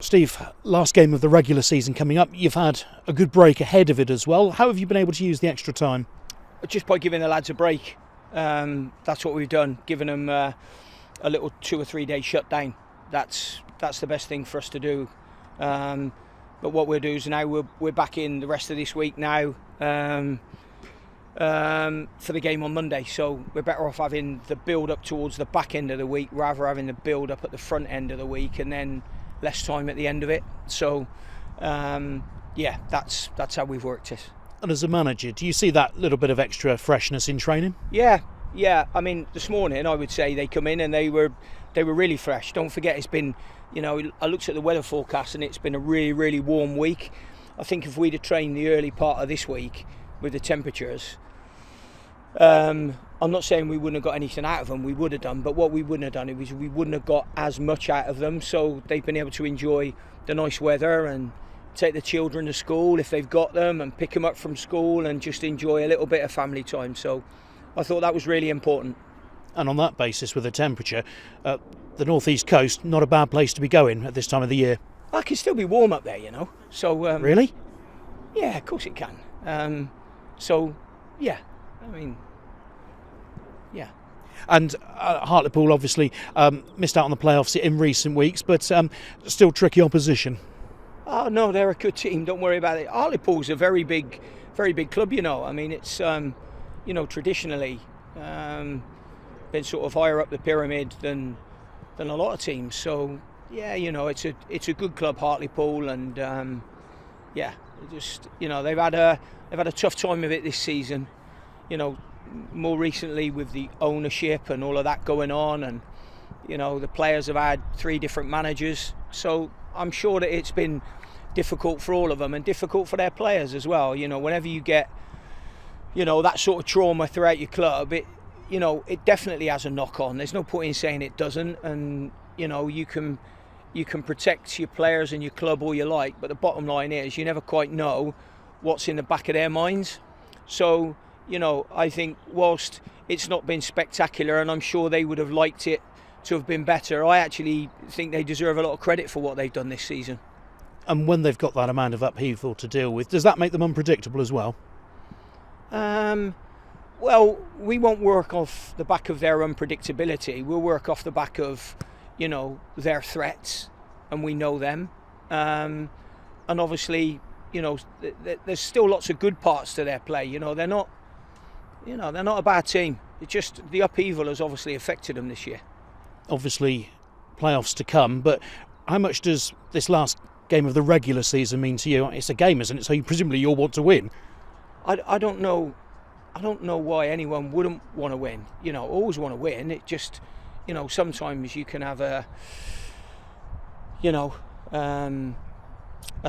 Steve, last game of the regular season coming up. You've had a good break ahead of it as well. How have you been able to use the extra time? Just by giving the lads a break. That's what we've done, giving them a little 2 or 3 day shutdown. That's the best thing for us to do. But what we'll do is now we're back in the rest of this week now for the game on Monday. So we're better off having the build up towards the back end of the week rather having the build up at the front end of the week and then less time at the end of it. So that's how we've worked it. And as a manager, do you see that little bit of extra freshness in training? Yeah. I mean, this morning I would say they come in and they were really fresh. Don't forget, it's been, I looked at the weather forecast and it's been a really, really warm week. I think if we'd have trained the early part of this week with the temperatures, I'm not saying we wouldn't have got anything out of them, we would have done, but what we wouldn't have done is we wouldn't have got as much out of them, so they've been able to enjoy the nice weather and take the children to school if they've got them and pick them up from school and just enjoy a little bit of family time. So I thought that was really important. And on that basis, with the temperature, the northeast coast, not a bad place to be going at this time of the year. It can still be warm up there, So really? Yeah, of course it can. Yeah. And Hartlepool obviously missed out on the playoffs in recent weeks, but still tricky opposition. Oh no, they're a good team. Don't worry about it. Hartlepool's a very big club. I mean, it's traditionally been sort of higher up the pyramid than a lot of teams. So yeah, it's a good club, Hartlepool, and they've had a tough time of it this season. More recently with the ownership and all of that going on, and the players have had 3 different managers. So I'm sure that it's been difficult for all of them and difficult for their players as well. Whenever you get that sort of trauma throughout your club, it definitely has a knock on. There's no point in saying it doesn't, and you can protect your players and your club all you like, but the bottom line is you never quite know what's in the back of their minds. So I think whilst it's not been spectacular, and I'm sure they would have liked it to have been better, I actually think they deserve a lot of credit for what they've done this season. And when they've got that amount of upheaval to deal with, does that make them unpredictable as well? Well, we won't work off the back of their unpredictability. We'll work off the back of, their threats, and we know them. And obviously, there's still lots of good parts to their play. They're not a bad team. It's just the upheaval has obviously affected them this year. Obviously, playoffs to come, but how much does this last game of the regular season mean to you? It's a game, isn't it? So presumably you'll want to win. I don't know why anyone wouldn't want to win. Always want to win. It just, sometimes you can have a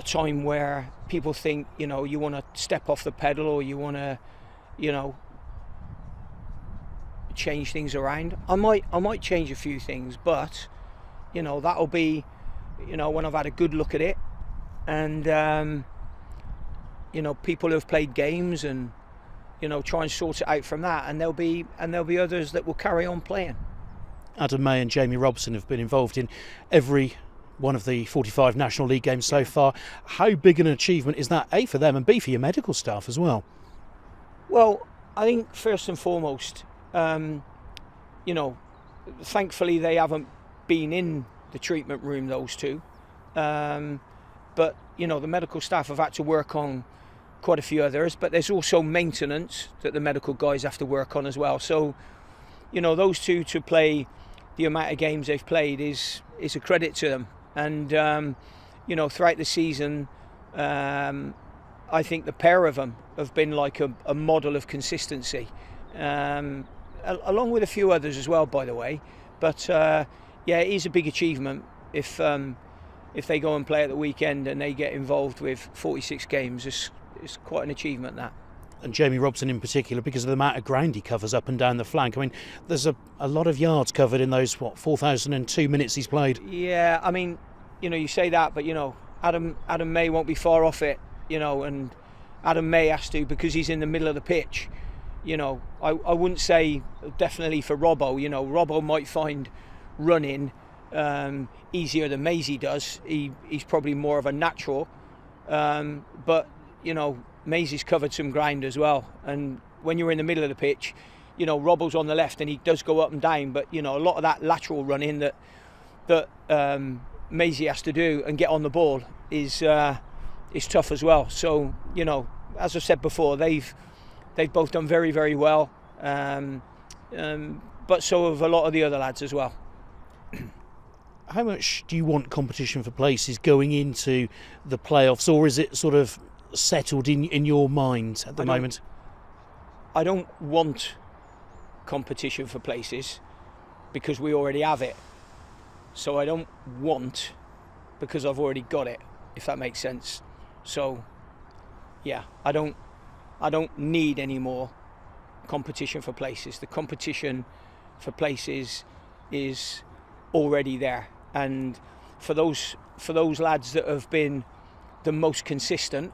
time where people think, you want to step off the pedal, or you want to, change things around. I might change a few things, but that'll be when I've had a good look at it, and people who have played games and try and sort it out from that, and there'll be others that will carry on playing. Adam May and Jamie Robson have been involved in every one of the 45 National League games so far. How big an achievement is that, A, for them, and B, for your medical staff as well? Well, I think first and foremost, thankfully they haven't been in the treatment room, those two. But, the medical staff have had to work on quite a few others, but there's also maintenance that the medical guys have to work on as well. So, those two to play the amount of games they've played is a credit to them. And, throughout the season, I think the pair of them have been like a model of consistency, along with a few others as well, by the way. But it is a big achievement if they go and play at the weekend and they get involved with 46 games. It's quite an achievement, that. And Jamie Robson in particular, because of the amount of ground he covers up and down the flank. I mean, there's a lot of yards covered in those 4,002 minutes he's played. Yeah, I mean, you say that, but Adam May won't be far off it. And Adam May has to, because he's in the middle of the pitch. I wouldn't say definitely for Robbo. Robbo might find running easier than Maisie does. He's probably more of a natural, but Maisie's covered some ground as well. And when you're in the middle of the pitch, Robble's on the left and he does go up and down, but a lot of that lateral running that Maisie has to do and get on the ball is tough as well. So as I said before, they've both done very, very well, but so have a lot of the other lads as well. How much do you want competition for places going into the playoffs, or is it sort of settled in your mind at the moment? I don't want competition for places because we already have it. So I don't want because I've already got it, if that makes sense. So yeah, I don't need any more competition for places. The competition for places is already there, and for those lads that have been the most consistent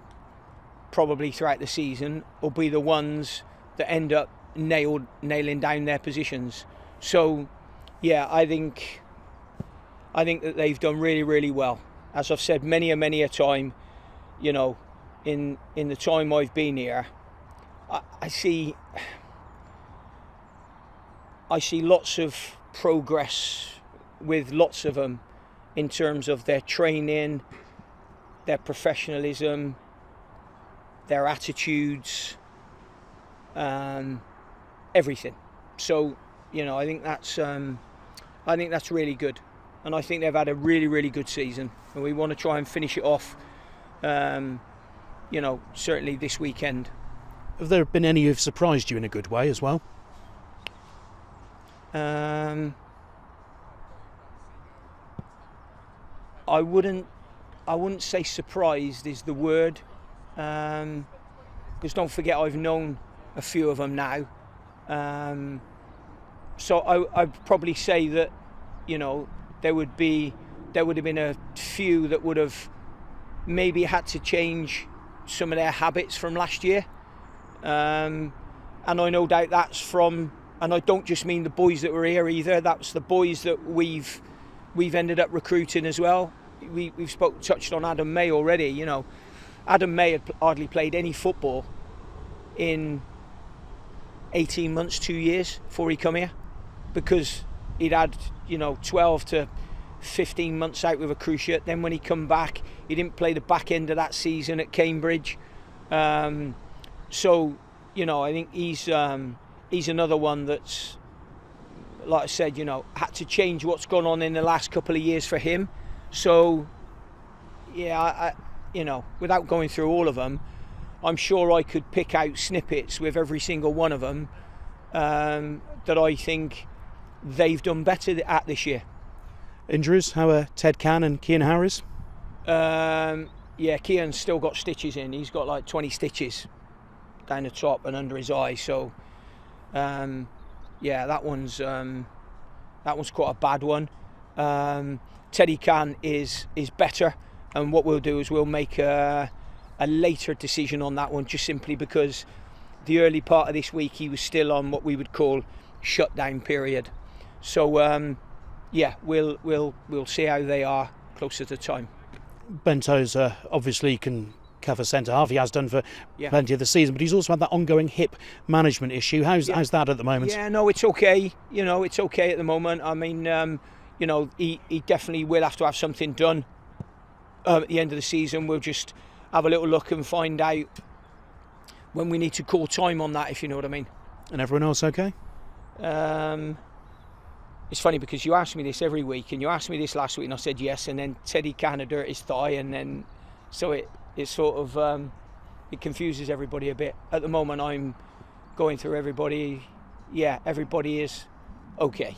probably throughout the season will be the ones that end up nailing down their positions. So yeah, I think that they've done really, really well. As I've said many a time, in the time I've been here, I see lots of progress with lots of them in terms of their training, their professionalism, their attitudes, everything. So I think that's really good, and I think they've had a really, really good season, and we want to try and finish it off certainly this weekend. Have there been any who've surprised you in a good way as well? I wouldn't say surprised is the word, because don't forget I've known a few of them now. So I'd probably say that there would have been a few that would have maybe had to change some of their habits from last year, and I no doubt that's from, and I don't just mean the boys that were here either, that's the boys that we've ended up recruiting as well. We've touched on Adam May already. Adam May had hardly played any football in 18 months, 2 years before he come here, because he'd had 12 to 15 months out with a cruciate. Then when he come back, he didn't play the back end of that season at Cambridge. So I think he's another one that's, like I said, had to change what's gone on in the last couple of years for him. So yeah, without going through all of them, I'm sure I could pick out snippets with every single one of them that I think they've done better at this year. Injuries? How are Ted Cann and Cian Harris? Yeah, Cian's still got stitches in. He's got like 20 stitches down the top and under his eye. So yeah, that one's quite a bad one. Teddy Cann is better, and what we'll do is we'll make a later decision on that one, just simply because the early part of this week he was still on what we would call shutdown period. So yeah, we'll see how they are closer to time. Bento's obviously can cover centre half. He has done for plenty of the season, but he's also had that ongoing hip management issue. How's that at the moment? Yeah, no, it's okay. It's okay at the moment. I mean, he definitely will have to have something done at the end of the season. We'll just have a little look and find out when we need to call time on that, if you know what I mean. And everyone else okay? It's funny because you ask me this every week, and you asked me this last week and I said yes, and then Teddy Cann had hurt his thigh, and then so it sort of it confuses everybody a bit. At the moment I'm going through everybody. Yeah, everybody is okay.